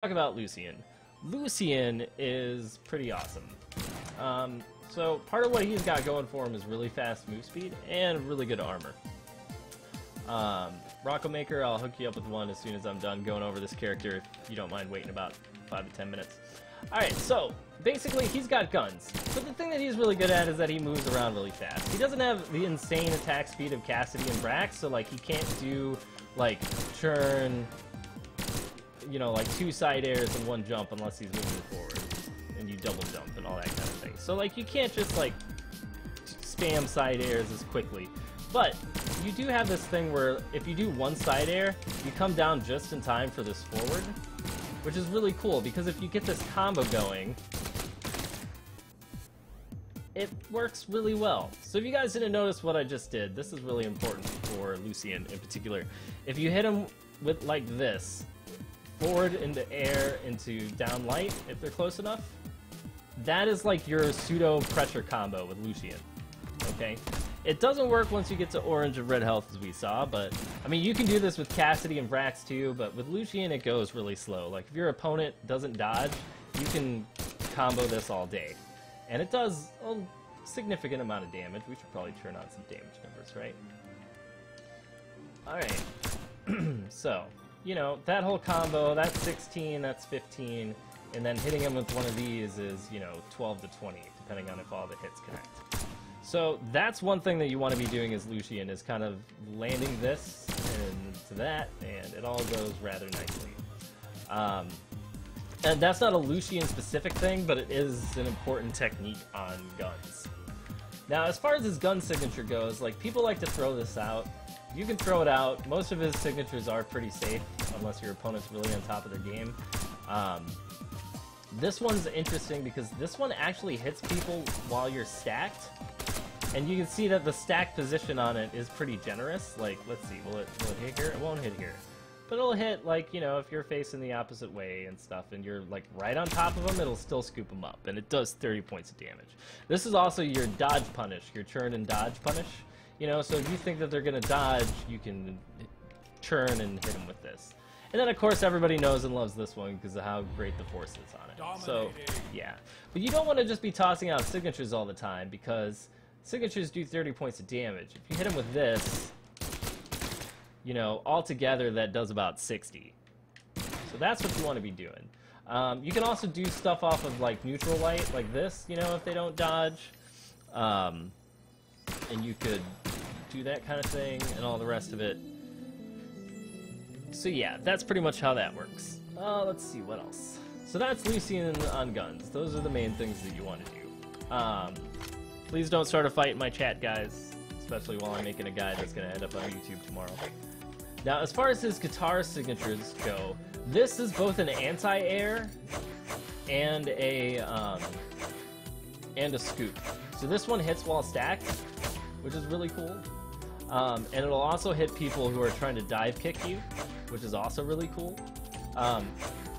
Talk about Lucien. Lucien is pretty awesome. So part of what he's got going for him is really fast move speed and really good armor. Rocco Maker, I'll hook you up with one as soon as I'm done going over this character, if you don't mind waiting about 5 to 10 minutes. Alright, so basically he's got guns. But the thing that he's really good at is that he moves around really fast. He doesn't have the insane attack speed of Cassidy and Brax, so like he can't do like churn, you know, like 2 side airs and 1 jump unless he's moving forward, and you double jump and all that kind of thing. So like you can't just like spam side airs as quickly. But you do have this thing where if you do 1 side air, you come down just in time for this forward, which is really cool because if you get this combo going, it works really well. So if you guys didn't notice what I just did, this is really important for Lucien in particular. If you hit him with like this, forward into air into down light, if they're close enough, that is like your pseudo pressure combo with Lucien. Okay? It doesn't work once you get to orange and red health as we saw, but I mean you can do this with Cassidy and Brax too, but with Lucien it goes really slow. Like if your opponent doesn't dodge, you can combo this all day. And it does a significant amount of damage. We should probably turn on some damage numbers, right? Alright. So, you know, that whole combo, that's 16, that's 15, and then hitting him with one of these is, you know, 12 to 20, depending on if all the hits connect. So that's one thing that you want to be doing as Lucien, is kind of landing this into that, and it all goes rather nicely. And that's not a Lucien-specific thing, but it is an important technique on guns. Now, as far as his gun signature goes, like, people like to throw this out. You can throw it out. Most of his signatures are pretty safe, unless your opponent's really on top of their game. This one's interesting because this one actually hits people while you're stacked. And you can see that the stack position on it is pretty generous. Like, let's see, will it hit here? It won't hit here. But it'll hit, like, you know, if you're facing the opposite way and stuff, and you're, like, right on top of them, it'll still scoop them up. And it does 30 points of damage. This is also your dodge punish, your churn and dodge punish. You know, so if you think that they're going to dodge, you can churn and hit them with this. And then, of course, everybody knows and loves this one because of how great the force is on it. So, yeah. But you don't want to just be tossing out signatures all the time because signatures do 30 points of damage. If you hit them with this, you know, altogether that does about 60. So that's what you want to be doing. You can also do stuff off of, like, neutral light, like this, you know, if they don't dodge. And you could do that kind of thing and all the rest of it. So yeah, that's pretty much how that works. Let's see, what else? So that's Lucien on guns. Those are the main things that you want to do. Please don't start a fight in my chat, guys, especially while I'm making a guide that's going to end up on YouTube tomorrow. Now, as far as his guitar signatures go, this is both an anti-air and a scoop. So this one hits while stacked, which is really cool. And it'll also hit people who are trying to dive kick you, which is also really cool.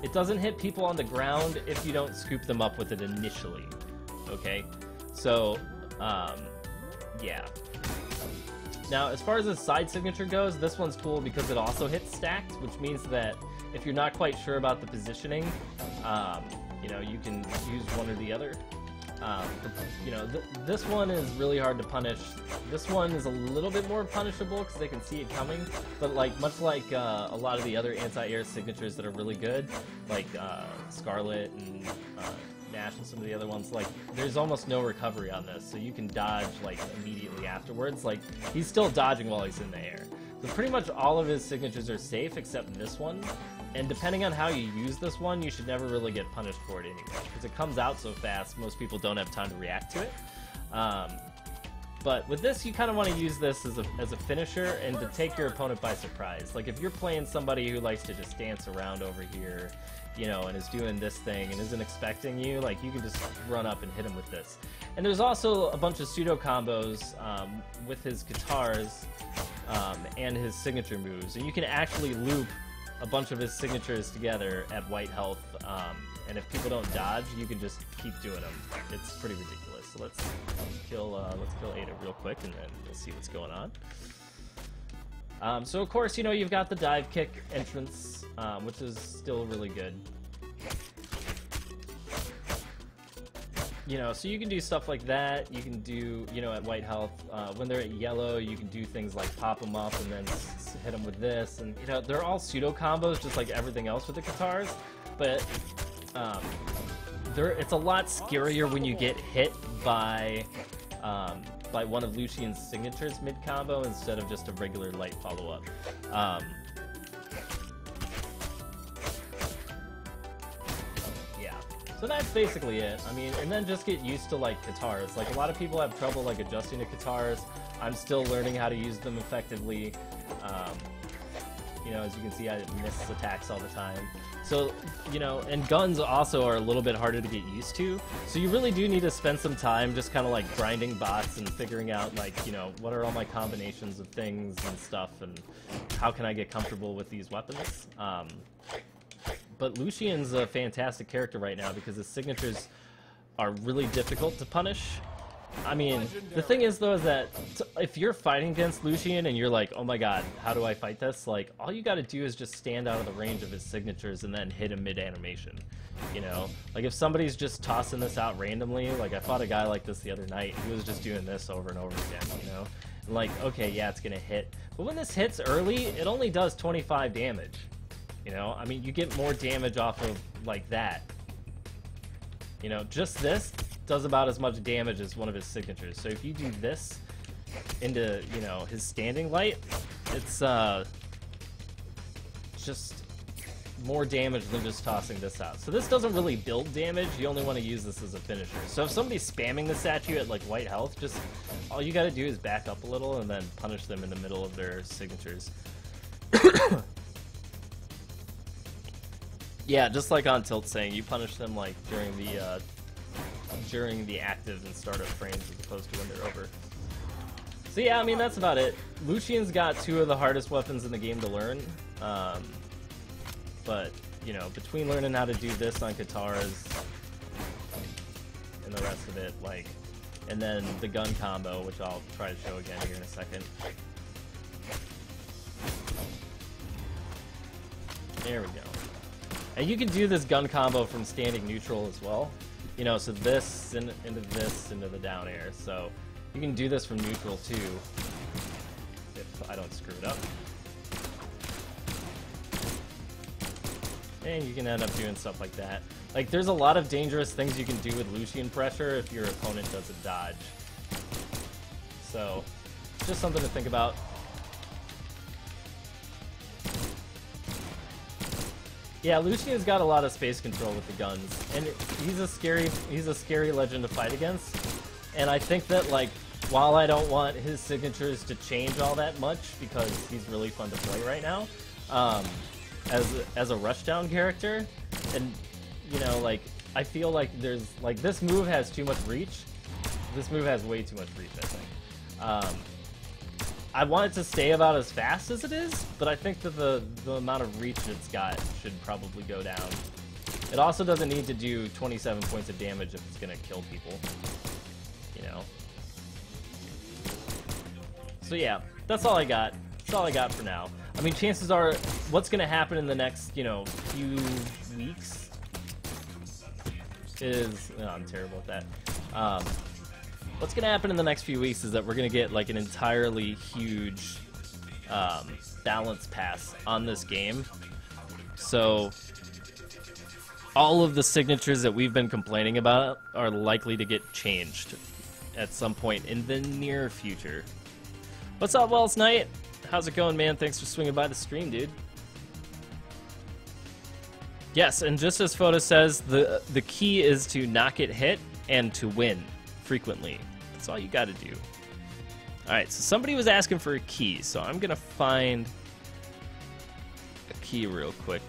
It doesn't hit people on the ground if you don't scoop them up with it initially. Okay? So, yeah. Now, as far as the side signature goes, this one's cool because it also hits stacked, which means that if you're not quite sure about the positioning, you know, you can use one or the other. But, you know, this one is really hard to punish. This one is a little bit more punishable because they can see it coming, but like much like a lot of the other anti-air signatures that are really good, like Scarlet and Nash and some of the other ones, like there's almost no recovery on this, so you can dodge like immediately afterwards. Like he's still dodging while he's in the air. So pretty much all of his signatures are safe except this one. And depending on how you use this one, you should never really get punished for it anyway, because it comes out so fast, most people don't have time to react to it. But with this, you kind of want to use this as a finisher and to take your opponent by surprise. Like if you're playing somebody who likes to just dance around over here, you know, and is doing this thing and isn't expecting you, like you can just run up and hit him with this. And there's also a bunch of pseudo combos with his guitars and his signature moves, and you can actually loop a bunch of his signatures together at white health, and if people don't dodge, you can just keep doing them. It's pretty ridiculous. So let's kill Ada real quick, and then we'll see what's going on. So of course, you know, you've got the dive kick entrance, which is still really good. You know, so you can do stuff like that. You can do, you know, at white health, when they're at yellow, you can do things like pop them up and then hit them with this. And, you know, they're all pseudo combos, just like everything else with the Katars. But it's a lot scarier when you get hit by one of Lucien's signatures mid-combo instead of just a regular light follow-up. So that's basically it. I mean, and then just get used to, like, Katars. Like, a lot of people have trouble, like, adjusting to Katars. I'm still learning how to use them effectively. You know, as you can see, I miss attacks all the time. So, you know, and guns also are a little bit harder to get used to. So you really do need to spend some time just kind of, like, grinding bots and figuring out, like, you know, what are all my combinations of things and stuff, and how can I get comfortable with these weapons. But Lucien's a fantastic character right now because his signatures are really difficult to punish. I mean, the thing is, though, is that if you're fighting against Lucien and you're like, oh my god, how do I fight this? Like, all you gotta do is just stand out of the range of his signatures and then hit him mid-animation. You know? Like, if somebody's just tossing this out randomly, like, I fought a guy like this the other night, he was just doing this over and over again, you know? And like, okay, yeah, it's gonna hit. But when this hits early, it only does 25 damage. You know, I mean, you get more damage off of, like, that. You know, just this does about as much damage as one of his signatures. So if you do this into, you know, his standing light, it's, just more damage than just tossing this out. So this doesn't really build damage, you only want to use this as a finisher. So if somebody's spamming this at you at, like, white health, just, all you gotta do is back up a little and then punish them in the middle of their signatures. Yeah, just like on Tilt saying, you punish them like during the active and startup frames as opposed to when they're over. So yeah, I mean, that's about it. Lucien's got two of the hardest weapons in the game to learn. But, you know, between learning how to do this on Katars and the rest of it, like, and then the gun combo, which I'll try to show again here in a second. There we go. And you can do this gun combo from standing neutral as well. You know, so this into the down air. So you can do this from neutral too, if I don't screw it up. And you can end up doing stuff like that. Like, there's a lot of dangerous things you can do with Lucien pressure if your opponent doesn't dodge. So, just something to think about. Yeah, Lucien's got a lot of space control with the guns, and he's a scary legend to fight against. And I think that, like, while I don't want his signatures to change all that much because he's really fun to play right now, as a rushdown character, and, you know, like, I feel like there's, like, this move has too much reach. This move has way too much reach, I think. I want it to stay about as fast as it is, but I think that the amount of reach it's got should probably go down. It also doesn't need to do 27 points of damage if it's gonna kill people, you know? So yeah, that's all I got. That's all I got for now. I mean, chances are, what's gonna happen in the next, you know, few weeks is... Oh, I'm terrible at that. What's going to happen in the next few weeks is that we're going to get, like, an entirely huge balance pass on this game. So all of the signatures that we've been complaining about are likely to get changed at some point in the near future. What's up, Wells Knight? How's it going, man? Thanks for swinging by the stream, dude. Yes, and just as Photo says, the key is to not get hit and to win frequently. That's all you got to do. Alright, so somebody was asking for a key, so I'm going to find a key real quick.